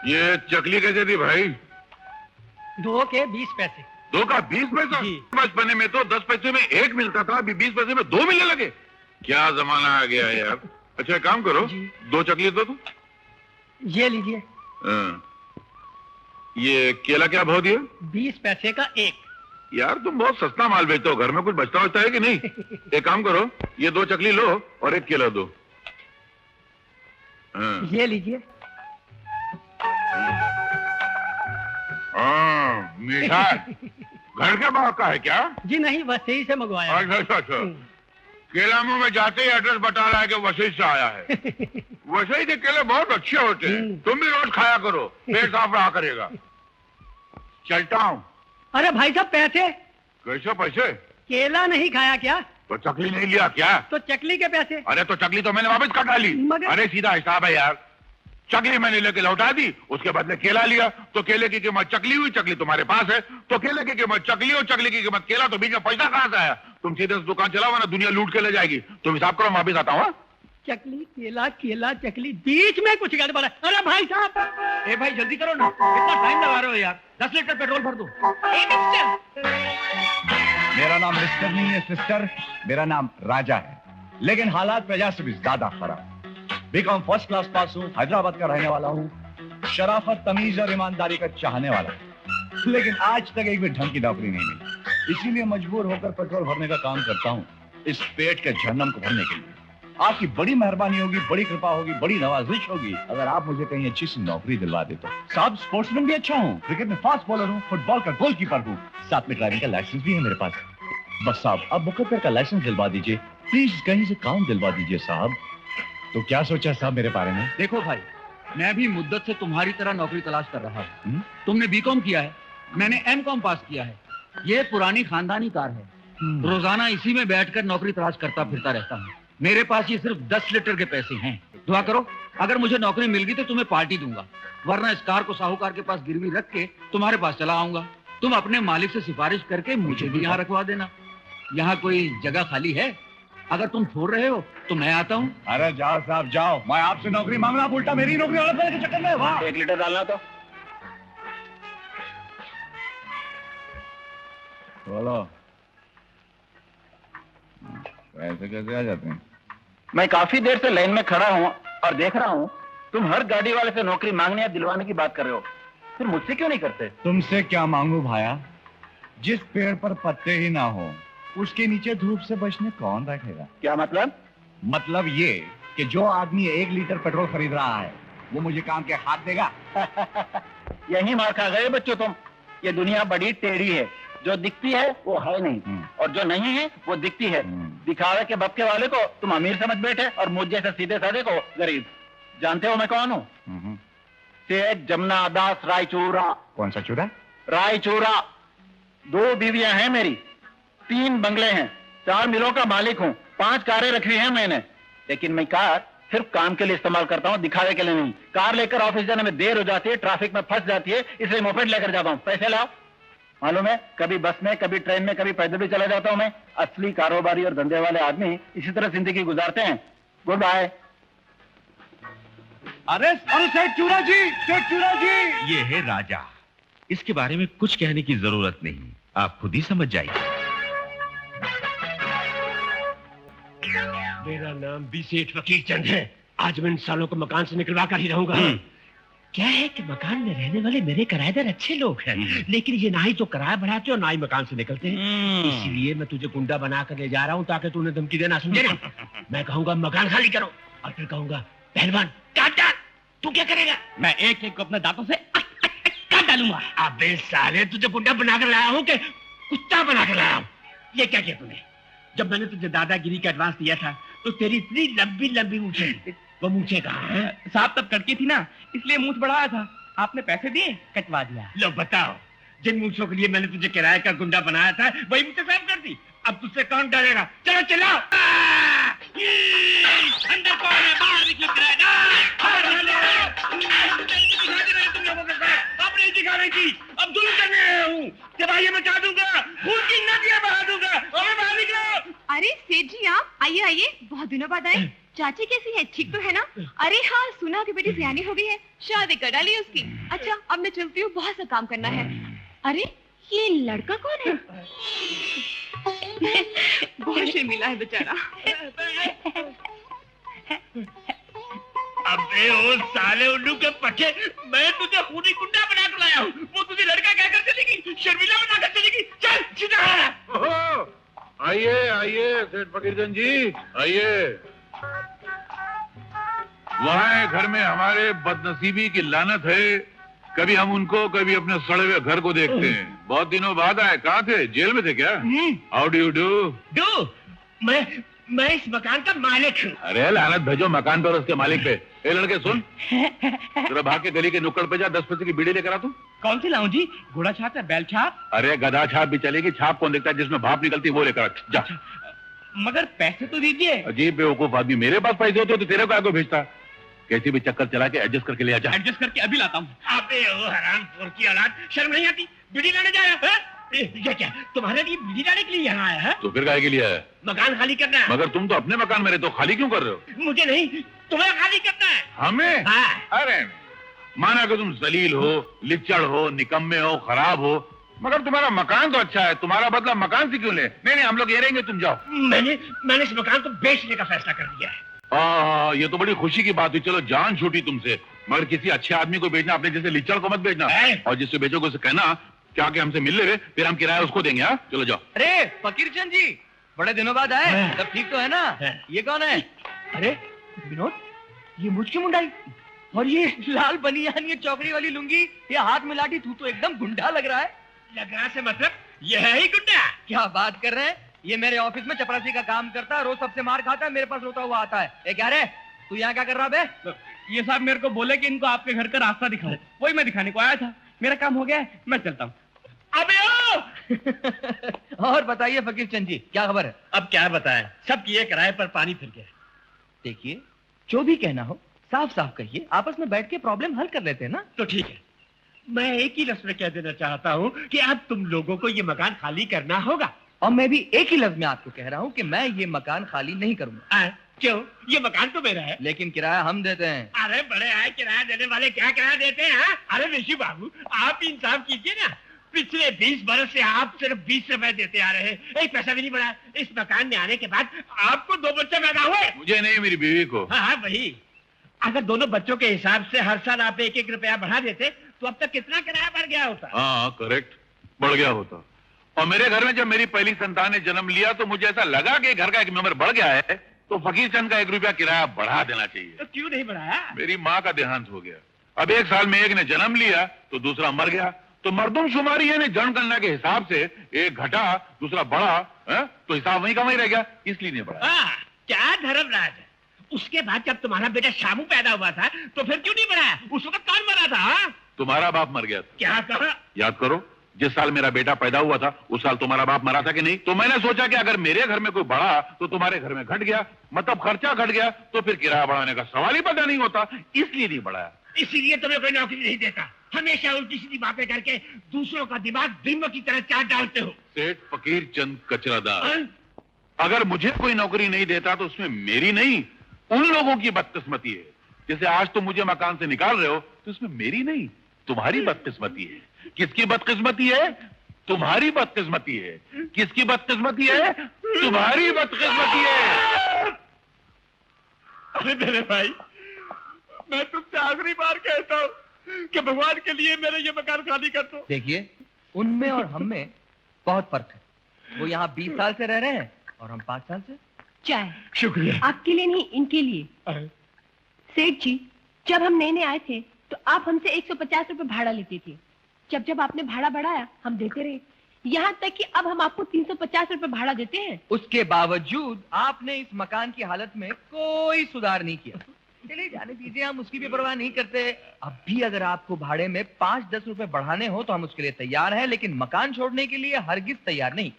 ये चकली कैसे दी भाई? 2 के 20 पैसे। 2 का 20 पैसा? बचपने में तो 10 पैसे में 1 मिलता था, अभी 20 पैसे में 2 मिलने लगे। क्या जमाना आ गया है यार। अच्छा एक काम करो, 2 चकली दो तुम। ये लीजिए। ये केला क्या भाव दिया? 20 पैसे का 1। यार तुम बहुत सस्ता माल बेचते हो, घर में कुछ बचता होता है कि नहीं? एक काम करो, ये 2 चकली लो और 1 केला दो। ये लीजिए। मीठा घर के बाहर का है क्या? जी नहीं, वसई से मंगवाया। अच्छा। केला मुंह में जाते ही एड्रेस बता रहा है कि वसई से आया है। वसई के केले बहुत अच्छे होते हैं, तुम भी रोज खाया करो, पेट साफ रहा करेगा। चलता हूँ। अरे भाई साहब पैसे। कैसे पैसे? केला नहीं खाया क्या? तो चकली नहीं लिया क्या? तो चकली के पैसे। अरे तो चकली तो मैंने वापस कर डाली। अरे सीधा हिसाब है यार, चकली मैंने लेके लौटा दी, उसके बदले केला लिया, तो केले की कीमत चकली हुई, चकली तुम्हारे पास है, तो केले की कीमत चकली और चकली की कीमत केला, तो बीच में पैसा कहां से आया? तुम सीधे से दुकान चलाओ वरना दुनिया लूट के ले जाएगी। तुम हिसाब करो, मैं वापिस आता हूँ। चकली केला केला चकली, बीच में कुछ गड़बड़ है। अरे भाई साहब। ए भाई जल्दी करो ना, इतना टाइम लगा रहे हो यार। 10 लीटर पेट्रोल भर दो। मेरा नाम मिस्टर नहीं है सिस्टर, मेरा नाम राजा है, लेकिन हालात प्रजा से भी ज्यादा खराब। बीकॉम फर्स्ट क्लास पास हूँ, हैदराबाद का रहने वाला हूँ, शराफत तमीज और ईमानदारी का चाहने वाला हूँ, लेकिन आज तक एक भी ढंग की नौकरी नहीं मिली। इसीलिए मजबूर होकर पेट्रोल भरने का काम करता हूँ, इस पेट के जहन्नम को भरने के लिए। आपकी बड़ी मेहरबानी होगी, बड़ी कृपा होगी, बड़ी नवाजिश होगी अगर आप मुझे कहीं अच्छी सी नौकरी दिलवा दे तो। साहब स्पोर्ट्समैन भी अच्छा हूँ, क्रिकेट में फास्ट बॉलर हूँ, फुटबॉल का गोलकीपर हूँ, साथ में ड्राइविंग का लाइसेंस भी है मेरे पास। बस साहब आप मुकद्दर का लाइसेंस दिलवा दीजिए प्लीज, कहीं से काम दिलवा दीजिए साहब। तो क्या सोचा साहब मेरे बारे में? देखो भाई, मैं भी मुद्दत से तुम्हारी तरह नौकरी तलाश कर रहा हूँ। तुमने बीकॉम किया है, मैंने एमकॉम पास किया है। ये पुरानी खानदानी कार है, रोजाना इसी में बैठकर नौकरी तलाश करता फिरता रहता हूँ। मेरे पास ये सिर्फ 10 लीटर के पैसे हैं। दुआ करो, अगर मुझे नौकरी मिल गई तो तुम्हें पार्टी दूंगा, वरना इस कार को साहूकार के पास गिरवी रख के तुम्हारे पास चला आऊंगा। तुम अपने मालिक से सिफारिश करके मुझे भी यहाँ रखवा देना। यहाँ कोई जगह खाली है? अगर तुम छोड़ रहे हो तो मैं आता हूँ। अरे जाओ साहब जाओ, मैं आपसे नौकरी मांगना, उल्टा मेरी नौकरी वाला के चक्कर में। वाह, 1 लीटर डालना तो बोलो पैसे कैसे आ जाते हैं? मैं काफी देर से लाइन में खड़ा हूँ और देख रहा हूँ तुम हर गाड़ी वाले से नौकरी मांगने या दिलवाने की बात कर रहे हो, फिर मुझसे क्यों नहीं करते? तुमसे क्या मांगू भाया? जिस पेड़ पर पत्ते ही ना हो उसके नीचे धूप से बचने कौन बैठेगा? क्या मतलब? मतलब ये कि जो आदमी 1 लीटर पेट्रोल खरीद रहा है वो मुझे काम के हाथ देगा। यही मार खा गए बच्चों तुम। ये दुनिया बड़ी टेढ़ी है, जो दिखती है वो है नहीं और जो नहीं है वो दिखती है। दिखावे के बक्के वाले को तुम अमीर समझ बैठे और मुझ जैसे सीधे साधे को गरीब। जानते हो मैं कौन हूँ? सेठ जमुना दास रायचूरा। कौन सा चूरा? रायचूरा। 2 बीवियां हैं मेरी, 3 बंगले हैं, 4 मिलों का मालिक हूँ, 5 कारें रखी हैं मैंने, लेकिन मैं कार सिर्फ काम के लिए इस्तेमाल करता हूँ, दिखावे के लिए नहीं। कार लेकर ऑफिस जाने में देर हो जाती है, ट्रैफिक में फंस जाती है, इसलिए मोपेड लेकर जाता हूँ। पैसे लाओ। मालूम है, कभी बस में, कभी ट्रेन में, कभी पैदल भी चला जाता हूँ मैं। असली कारोबारी और धंधे वाले आदमी इसी तरह जिंदगी गुजारते हैं। Good bye. अरे सेठ चूरा जी, सेठ चूरा जी। ये है राजा, इसके बारे में कुछ कहने की जरूरत नहीं, आप खुद ही समझ जाइए। मेरा नाम भी सेठ फकीर चंद है। आज मैं इन सालों को मकान से निकलवा कर ही रहूंगा। क्या है कि मकान में रहने वाले मेरे किराएदार अच्छे लोग हैं, लेकिन ये ना ही तो किराया बढ़ाते और ना ही मकान से निकलते हैं। इसलिए मैं तुझे गुंडा बना कर ले जा रहा हूँ ताकि तू उन्हें धमकी देना, समझे ना? मैं कहूंगा मकान खाली करो और फिर कहूंगा पहलवान काट डाल। तू क्या करेगा? मैं एक एक को अपने दांतों से काट डालूंगा। अबे साले, तुझे गुंडा बना कर लाया हूँ कि कुत्ता बना कर लाया हूँ? ये क्या किया तूने? जब मैंने तुझे दादागिरी का एडवांस दिया था तो तेरी इतनी लंबी लंबी मूछें, वो मूछें कहाँ हैं? साहब तब कटकी थी ना, इसलिए मूछ बढ़ाया था। आपने पैसे दिए, कटवा दिया। लो बताओ, जिन मूछों के लिए मैंने तुझे किराए का गुंडा बनाया था वही मुझे साफ कर दी। अब तुझसे कौन डरेगा? चलो चलो। अंदर कौन है? बाहर निकलो किराएदार। तुम लोगों के साथ अब नहीं दिखा रही थी, अब जुल्म करने आया हूँ। जब मचा दूंगा, खून की नदियां बहा दूंगा। और बाहर निकलो। अरे सेठ जी आप आइए आइए, बहुत दिनों बाद आए। चाची कैसी है, ठीक तो है ना? अरे हाँ, सुना कि बेटी सियानी हो गई है, शादी कर डाली उसकी। अच्छा अब मैं चलती हूँ, बहुत सा काम करना है। अरे ये लड़का कौन है? बहुत शर्मिला है बेचारा। अबे ओ साले उल्लू के पट्टे, मैं तुझे खूनी गुंडा बना कर लाया हूँ, वो तुझे लड़का कहकर चलेगी, शर्मिला बनाकर चलेगी। चल सीधा। आइए आइए सेठ फकीरचंद जी, आइए। वहाँ है घर में हमारे बदनसीबी की लानत है, कभी हम उनको कभी अपने सड़े हुए घर को देखते हैं। बहुत दिनों बाद आए, कहाँ थे, जेल में थे क्या? How do you do? मैं इस मकान का मालिक हूँ। अरे लानत भेजो मकान पर, उसके मालिक पे। ए लड़के सुन, तेरा भाग के गली के नुक्कड़ पे जा, 10 पैसे की बीड़ी लेकर आ तू। कौन सी लाऊं जी? घोड़ा छाप या बैल छाप? अरे गधा छाप भी चलेगी, छाप कौन देखता है, जिसमें भाप निकलती है वो लेकर आ, जा। मगर पैसे तो दीजिए। अजीब बेवकूफ आदमी, मेरे पास पैसे होते तो तेरे को आगे भेजता। कैसी भी चक्कर चला के एडजस्ट करके ले आ जा। एडजस्ट करके अभी लाता हूँ। अबे ओ हरामखोर की औलाद, शर्म नहीं आती? बीड़ी लाने जा रहा है? ये क्या तुम्हारे लिए बीड़ी लाने के लिए यहाँ आया है? तो फिर काहे के लिए आया? मकान खाली करना है। मगर तुम तो अपने मकान में रहते हो, खाली क्यों कर रहे हो? मुझे नहीं, तुम्हें खाली करना है। हमें? हाँ। अरे माना कि तुम जलील हो, लिच्चड़ हो, निकम्मे हो, खराब हो, मगर तुम्हारा मकान तो अच्छा है, तुम्हारा बदला मकान से क्यों ले? नहीं हम लोग ये रहेंगे, तुम जाओ। मैंने इस मकान को बेचने का फैसला कर दिया है। ये तो बड़ी खुशी की बात हुई, चलो जान छूटी तुमसे, मगर किसी अच्छे आदमी को बेचना, अपने जैसे लिच्चड़ को मत बेचना। और जिससे बेचोगे उसे कहना क्या कि हमसे मिल ले, फिर हम किराया उसको देंगे। हाँ चलो जाओ। अरे फकीरचंद जी, बड़े दिनों बाद आए, सब ठीक तो है ना? ये कौन है? अरे विनोद, ये मुझ की मुंडाई और ये लाल बनियान, ये चौकड़ी वाली लुंगी, ये हाथ में लाठी, तू तो एकदम गुंडा लग रहा है। लग रहा से मतलब ये है ही गुंडा? क्या बात कर रहे हैं? ये मेरे ऑफिस में चपरासी का काम करता है, रोज सबसे मार खाता है, मेरे पास रोता हुआ आता है। ए क्या रे, तू यहाँ क्या कर रहा बे? ये साहब मेरे को बोले कि इनको आपके घर का रास्ता दिखाओ, वही मैं दिखाने को आया था। मेरा काम हो गया है, मैं चलता हूँ। अबे ओ! और बताइए फकीरचंद जी, क्या खबर है? अब क्या बताएं, सब किए किराए पर पानी फिर गया। देखिए, जो भी कहना हो साफ साफ कहिए, आपस में बैठ के प्रॉब्लम हल कर लेते हैं ना। तो ठीक है, मैं एक ही लफ्ज में कह देना चाहता हूँ कि अब तुम लोगों को ये मकान खाली करना होगा। और मैं भी एक ही लफ्ज में आपको कह रहा हूँ कि मैं ये मकान खाली नहीं करूंगा। क्यों? ये मकान तो मेरा है। लेकिन किराया हम देते हैं। अरे बड़े आए किराया देने वाले क्या किराया देते हैं? अरे ऋषि बाबू, आप इंसाफ कीजिए ना, पिछले 20 बरस से आप सिर्फ 20 रुपए देते आ रहे हैं, एक पैसा भी नहीं बढ़ा। इस मकान में आने के बाद आपको 2 बच्चे पैदा हुए। मुझे नहीं, मेरी बीवी को। हाँ वही, अगर दोनों बच्चों के हिसाब से हर साल आप 1-1 रुपया बढ़ा देते तो अब तक कितना किराया बढ़ गया होता? हाँ करेक्ट, बढ़ गया होता। और मेरे घर में जब मेरी पहली संतान ने जन्म लिया तो मुझे ऐसा लगा कि घर का एक मेंबर बढ़ गया है, तो फकीरचंद का 1 रुपया किराया बढ़ा देना चाहिए। तो क्यों नहीं बढ़ाया? मेरी माँ का देहांत हो गया, अब 1 साल में एक ने जन्म लिया तो दूसरा मर गया, तो मर्दमशुमारी यानी जनगणना के हिसाब से एक घटा दूसरा बढ़ा है? तो हिसाब वहीं का वहीं रह गया, इसलिए नहीं बढ़ा। क्या धर्मराज है? उसके बाद जब तुम्हारा बेटा शामू पैदा हुआ था तो फिर क्यों नहीं बढ़ाया? उस वक्त कौन मरा था? तुम्हारा बाप मर गया था। क्या कहा? याद करो, जिस साल मेरा बेटा पैदा हुआ था उस साल तुम्हारा बाप मरा था कि नहीं? तो मैंने सोचा कि अगर मेरे घर में कोई बढ़ा तो तुम्हारे घर में घट गया, मतलब खर्चा घट गया, तो फिर किराया बढ़ाने का सवाल ही पैदा नहीं होता, इसलिए नहीं बढ़ाया। इसीलिए तुम्हें कोई नौकरी नहीं देता, हमेशा उल्टी सीधी बातें करके दूसरों का दिमाग दीमक की तरह चाट डालते हो। सेठ फकीरचंद कचरादार, अगर मुझे कोई नौकरी नहीं देता तो उसमें मेरी नहीं, उन लोगों की बदकिस्मती है। जैसे आज तुम मुझे मकान से निकाल रहे हो तो इसमें मेरी नहीं, तुम्हारी बदकिस्मती है। किसकी बदकिस्मती है? तुम्हारी बदकिस्मती है। किसकी बदकिस्मती है? तुम्हारी बदकिस्मती है। अरे मेरे भाई, मैं तुमसे आखिरी बार कहता हूँ कि भगवान के लिए मेरे ये मकान खाली कर दो। देखिए, उनमें और हम में बहुत फर्क है। वो यहाँ 20 साल से रह रहे हैं और हम 5 साल से। चाय। शुक्रिया। आपके लिए नहीं, इनके लिए। सेठ जी, जब हम नए नए आए थे तो आप हमसे 150 रुपए भाड़ा लेते थे। जब जब आपने भाड़ा बढ़ाया हम देते रहे, यहाँ तक कि अब हम आपको 350 रुपए भाड़ा देते हैं। उसके बावजूद आपने इस मकान की हालत में कोई सुधार नहीं किया। चलिए जाने दीजिए, हम उसकी भी परवाह नहीं करते। अब भी अगर आपको भाड़े में 5-10 रुपए बढ़ाने हो तो हम उसके लिए तैयार हैं, लेकिन मकान छोड़ने के लिए हरगिज तैयार नहीं।